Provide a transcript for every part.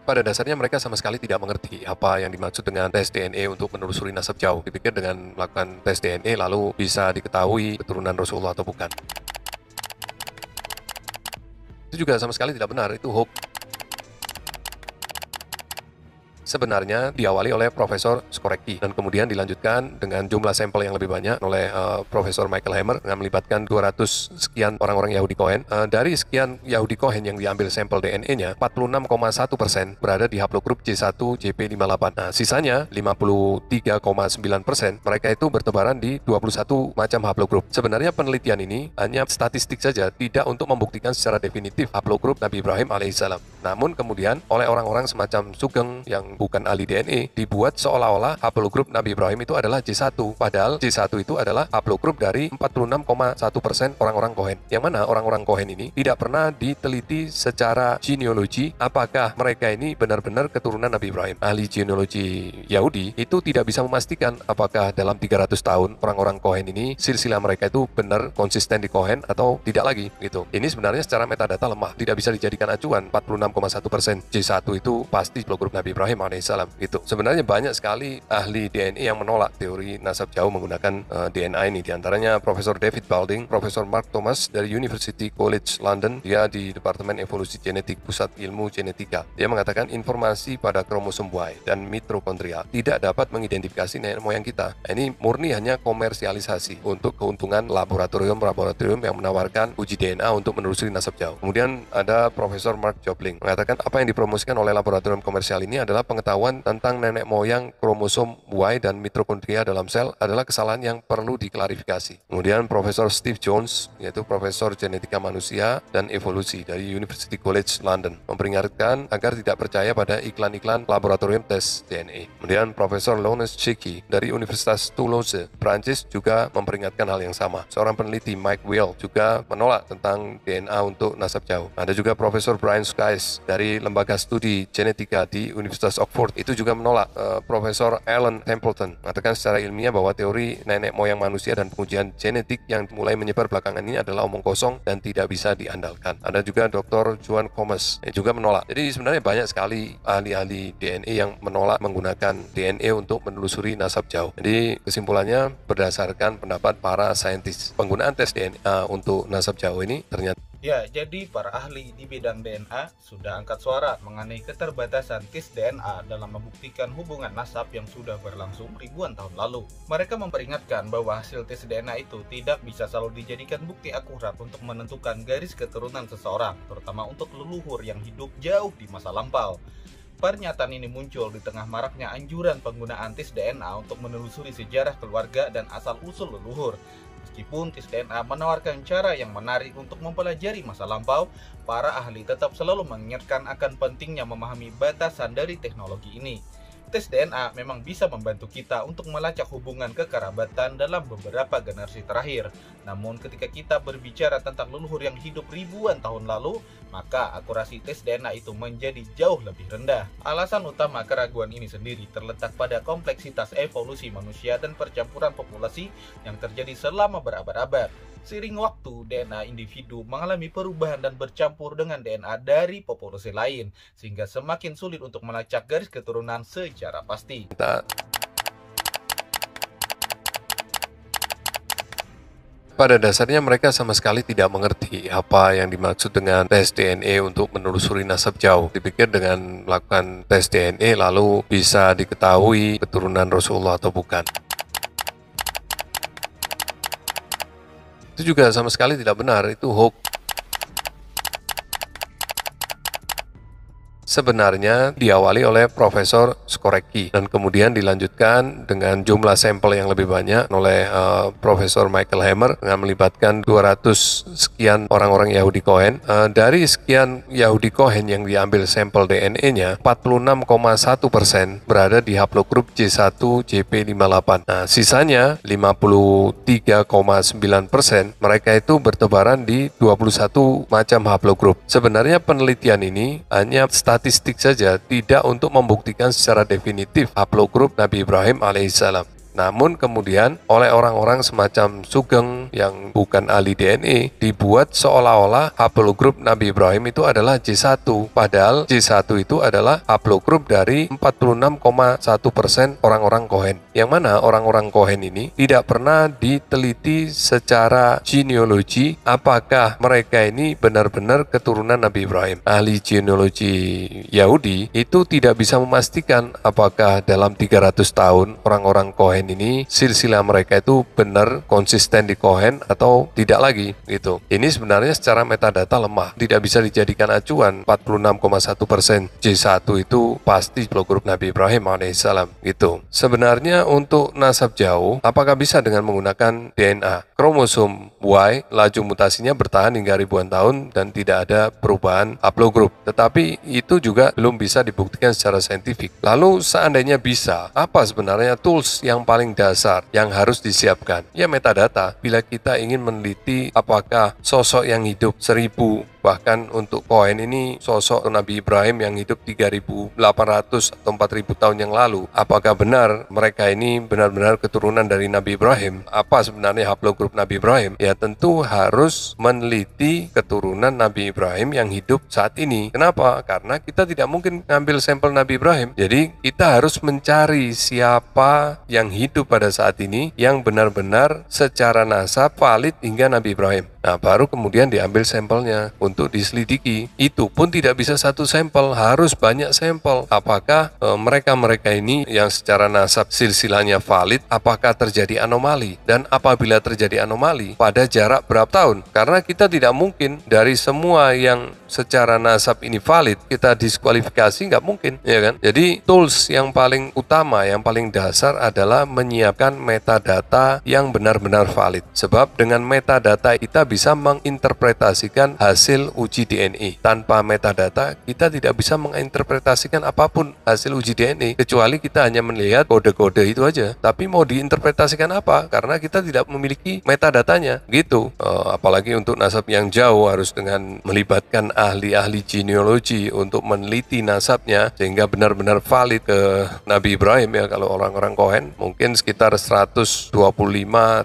Pada dasarnya mereka sama sekali tidak mengerti apa yang dimaksud dengan tes DNA untuk menelusuri nasab jauh. Dipikir dengan melakukan tes DNA lalu bisa diketahui keturunan Rasulullah atau bukan. Itu juga sama sekali tidak benar, itu hoax. Sebenarnya diawali oleh Profesor Skorecki dan kemudian dilanjutkan dengan jumlah sampel yang lebih banyak oleh Profesor Michael Hammer dengan melibatkan 200 sekian orang-orang Yahudi Cohen. Dari sekian Yahudi Cohen yang diambil sampel DNA-nya, 46,1% berada di haplogrup C1 JP58. Nah, sisanya 53,9% mereka itu bertebaran di 21 macam haplogrup. Sebenarnya penelitian ini hanya statistik saja, tidak untuk membuktikan secara definitif haplogrup Nabi Ibrahim alaihissalam. Namun kemudian oleh orang-orang semacam Sugeng yang bukan ahli DNA dibuat seolah-olah haplogrup Nabi Ibrahim itu adalah C1, padahal C1 itu adalah haplogrup dari 46,1% orang-orang Cohen. Yang mana orang-orang Cohen ini tidak pernah diteliti secara genealogi apakah mereka ini benar-benar keturunan Nabi Ibrahim. Ahli genealogi Yahudi itu tidak bisa memastikan apakah dalam 300 tahun orang-orang Cohen ini silsilah mereka itu benar konsisten di Cohen atau tidak lagi gitu. Ini sebenarnya secara metadata lemah, tidak bisa dijadikan acuan. 46,1% C1 itu pasti haplogrup Nabi Ibrahim alaihissalam gitu. Sebenarnya banyak sekali ahli DNA yang menolak teori nasab jauh menggunakan DNA ini. Di antaranya Profesor David Balding, Profesor Mark Thomas dari University College London, dia di Departemen Evolusi Genetik Pusat Ilmu Genetika. Dia mengatakan informasi pada kromosom Y dan mitokondria tidak dapat mengidentifikasi nenek moyang kita. Ini murni hanya komersialisasi untuk keuntungan laboratorium yang menawarkan uji DNA untuk menelusuri nasab jauh. Kemudian ada Profesor Mark Jobling mengatakan apa yang dipromosikan oleh laboratorium komersial ini adalah pengetahuan tentang nenek moyang kromosom Y dan mitokondria dalam sel adalah kesalahan yang perlu diklarifikasi. Kemudian Profesor Steve Jones, yaitu Profesor Genetika Manusia dan Evolusi dari University College London, memperingatkan agar tidak percaya pada iklan-iklan laboratorium tes DNA. Kemudian Profesor Lawrence Chiki dari Universitas Toulouse, Prancis juga memperingatkan hal yang sama. Seorang peneliti Mike Weil juga menolak tentang DNA untuk nasab jauh. Ada juga Profesor Brian Skies dari Lembaga Studi Genetika di Universitas Oxford itu juga menolak. Profesor Alan Templeton mengatakan secara ilmiah bahwa teori nenek moyang manusia dan pengujian genetik yang mulai menyebar belakangan ini adalah omong kosong dan tidak bisa diandalkan. Ada juga Dr. Joan Comas yang juga menolak. Jadi sebenarnya banyak sekali ahli-ahli DNA yang menolak menggunakan DNA untuk menelusuri nasab jauh. Jadi kesimpulannya berdasarkan pendapat para saintis, penggunaan tes DNA untuk nasab jauh ini ternyata Ya, jadi para ahli di bidang DNA sudah angkat suara mengenai keterbatasan tes DNA dalam membuktikan hubungan nasab yang sudah berlangsung ribuan tahun lalu. Mereka memperingatkan bahwa hasil tes DNA itu tidak bisa selalu dijadikan bukti akurat untuk menentukan garis keturunan seseorang, terutama untuk leluhur yang hidup jauh di masa lampau. Pernyataan ini muncul di tengah maraknya anjuran penggunaan tes DNA untuk menelusuri sejarah keluarga dan asal-usul leluhur. Meskipun tes DNA menawarkan cara yang menarik untuk mempelajari masa lampau, para ahli tetap selalu mengingatkan akan pentingnya memahami batasan dari teknologi ini. Tes DNA memang bisa membantu kita untuk melacak hubungan kekerabatan dalam beberapa generasi terakhir. Namun ketika kita berbicara tentang leluhur yang hidup ribuan tahun lalu, maka akurasi tes DNA itu menjadi jauh lebih rendah. Alasan utama keraguan ini sendiri terletak pada kompleksitas evolusi manusia dan percampuran populasi yang terjadi selama berabad-abad. Seiring waktu, DNA individu mengalami perubahan dan bercampur dengan DNA dari populasi lain, sehingga semakin sulit untuk melacak garis keturunan secara pasti. pada dasarnya mereka sama sekali tidak mengerti apa yang dimaksud dengan tes DNA untuk menelusuri nasab jauh. Dipikir dengan melakukan tes DNA lalu bisa diketahui keturunan Rasulullah atau bukan. Itu juga sama sekali tidak benar, itu hoax. Sebenarnya diawali oleh Profesor Skorecki dan kemudian dilanjutkan dengan jumlah sampel yang lebih banyak oleh Profesor Michael Hammer dengan melibatkan 200 sekian orang-orang Yahudi Cohen. Dari sekian Yahudi Cohen yang diambil sampel DNA-nya, 46,1% berada di haplogrup C1 JP58. Nah, sisanya 53,9% mereka itu bertebaran di 21 macam haplogrup. Sebenarnya penelitian ini hanya statistik saja, tidak untuk membuktikan secara definitif haplogrup Nabi Ibrahim alaihissalam Namun kemudian oleh orang-orang semacam Sugeng yang bukan ahli DNA dibuat seolah-olah haplogrup Nabi Ibrahim itu adalah J1. Padahal J1 itu adalah haplogrup dari 46,1% orang-orang Kohen. Yang mana orang-orang Kohen ini tidak pernah diteliti secara genealogi apakah mereka ini benar-benar keturunan Nabi Ibrahim. Ahli genealogi Yahudi itu tidak bisa memastikan apakah dalam 300 tahun orang-orang Kohen ini silsilah mereka itu benar konsisten di Kohen atau tidak lagi gitu. Ini sebenarnya secara metadata lemah, tidak bisa dijadikan acuan. 46,1% J1 itu pasti haplogrup Nabi Ibrahim alaihissalam gitu. Sebenarnya untuk nasab jauh, apakah bisa dengan menggunakan DNA? Kromosom Y laju mutasinya bertahan hingga ribuan tahun dan tidak ada perubahan haplogrup. Tetapi itu juga belum bisa dibuktikan secara saintifik. Lalu seandainya bisa, apa sebenarnya tools yang paling dasar yang harus disiapkan? Ya metadata. Bila kita ingin meneliti apakah sosok yang hidup 1000 bahkan untuk Kohen ini sosok Nabi Ibrahim yang hidup 3.800 atau 4.000 tahun yang lalu, apakah benar mereka ini benar-benar keturunan dari Nabi Ibrahim? Apa sebenarnya haplogrup Nabi Ibrahim? Ya tentu harus meneliti keturunan Nabi Ibrahim yang hidup saat ini. Kenapa? Karena kita tidak mungkin ngambil sampel Nabi Ibrahim. Jadi kita harus mencari siapa yang hidup pada saat ini yang benar-benar secara nasab valid hingga Nabi Ibrahim. Nah, baru kemudian diambil sampelnya untuk diselidiki. Itu pun tidak bisa satu sampel, harus banyak sampel. Apakah mereka-mereka ini yang secara nasab silsilahnya valid, apakah terjadi anomali? Dan apabila terjadi anomali, pada jarak berapa tahun? Karena kita tidak mungkin dari semua yang secara nasab ini valid, kita diskualifikasi, nggak mungkin, ya kan? Jadi tools yang paling utama, yang paling dasar adalah menyiapkan metadata yang benar-benar valid. Sebab dengan metadata kita bisa menginterpretasikan hasil uji DNA. Tanpa metadata, kita tidak bisa menginterpretasikan apapun hasil uji DNA, kecuali kita hanya melihat kode-kode itu aja. Tapi mau diinterpretasikan apa? Karena kita tidak memiliki metadatanya, gitu. Apalagi untuk nasab yang jauh harus dengan melibatkan ahli-ahli genealogi untuk meneliti nasabnya sehingga benar-benar valid ke Nabi Ibrahim ya. Kalau orang-orang Kohen mungkin sekitar 125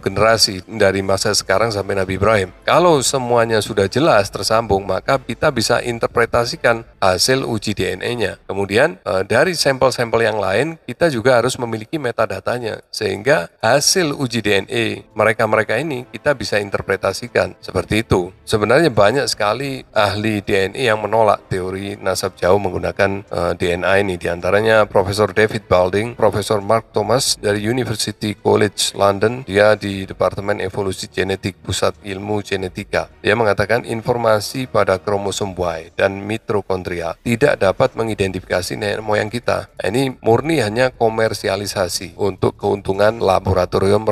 generasi dari masa sekarang sampai Nabi Ibrahim. Kalau semuanya sudah jelas tersambung, maka kita bisa interpretasikan hasil uji DNA-nya. Kemudian dari sampel-sampel yang lain kita juga harus memiliki metadatanya sehingga hasil uji DNA mereka-mereka ini kita bisa interpretasikan seperti itu. Sebenarnya banyak sekali ahli DNA yang menolak teori nasab jauh menggunakan DNA ini. Di antaranya Profesor David Balding, Profesor Mark Thomas dari University College London, dia di Departemen Evolusi Genetik Pusat Ilmu Genetika. Dia mengatakan informasi pada kromosom Y dan mitokondria tidak dapat mengidentifikasi nenek moyang kita. Ini murni hanya komersialisasi untuk keuntungan laboratorium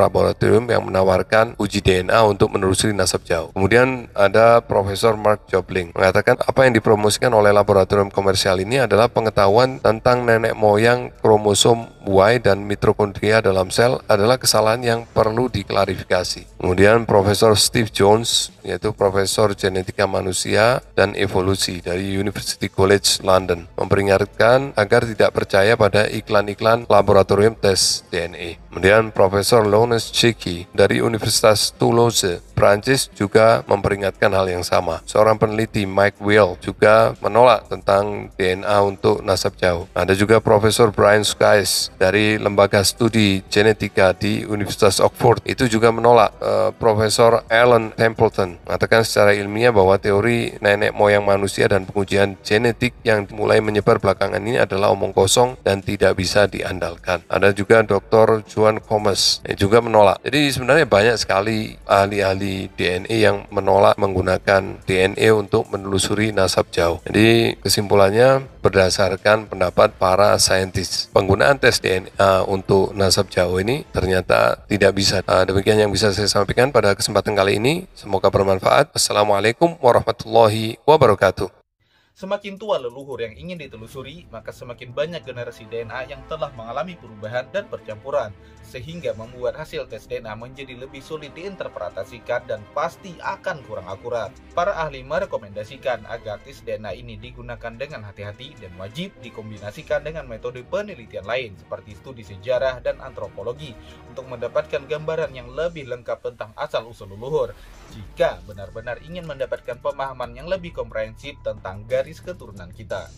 yang menawarkan uji DNA untuk menelusuri nasab jauh. Kemudian ada Profesor Mark Jobling mengatakan apa yang dipromosikan oleh laboratorium komersial ini adalah pengetahuan tentang nenek moyang kromosom Y dan mitokondria dalam sel adalah kesalahan yang perlu diklarifikasi. Kemudian Profesor Steve Jones, yaitu Profesor Genetika Manusia dan Evolusi dari University College London, memperingatkan agar tidak percaya pada iklan-iklan laboratorium tes DNA. Kemudian Profesor Lawrence Cheeky dari Universitas Toulouse, Prancis juga memperingatkan hal yang sama. Seorang peneliti Mike Weil juga menolak tentang DNA untuk nasab jauh. Ada juga Profesor Brian Skies dari Lembaga Studi Genetika di Universitas Oxford, itu juga menolak. Profesor Alan Templeton mengatakan secara ilmiah bahwa teori nenek moyang manusia dan pengujian genetik yang mulai menyebar belakangan ini adalah omong kosong dan tidak bisa diandalkan. Ada juga Dr. Joan Thomas yang juga menolak. Jadi sebenarnya banyak sekali ahli-ahli DNA yang menolak menggunakan DNA untuk menelusuri nasab jauh. Jadi kesimpulannya berdasarkan pendapat para saintis, penggunaan tes DNA untuk nasab jauh ini ternyata tidak bisa. Demikian yang bisa saya sampaikan pada kesempatan kali ini. Semoga bermanfaat. Assalamualaikum warahmatullahi wabarakatuh. Semakin tua leluhur yang ingin ditelusuri, maka semakin banyak generasi DNA yang telah mengalami perubahan dan percampuran, sehingga membuat hasil tes DNA menjadi lebih sulit diinterpretasikan dan pasti akan kurang akurat. Para ahli merekomendasikan agar tes DNA ini digunakan dengan hati-hati dan wajib dikombinasikan dengan metode penelitian lain seperti studi sejarah dan antropologi untuk mendapatkan gambaran yang lebih lengkap tentang asal-usul leluhur, jika benar-benar ingin mendapatkan pemahaman yang lebih komprehensif tentang garis keturunan kita.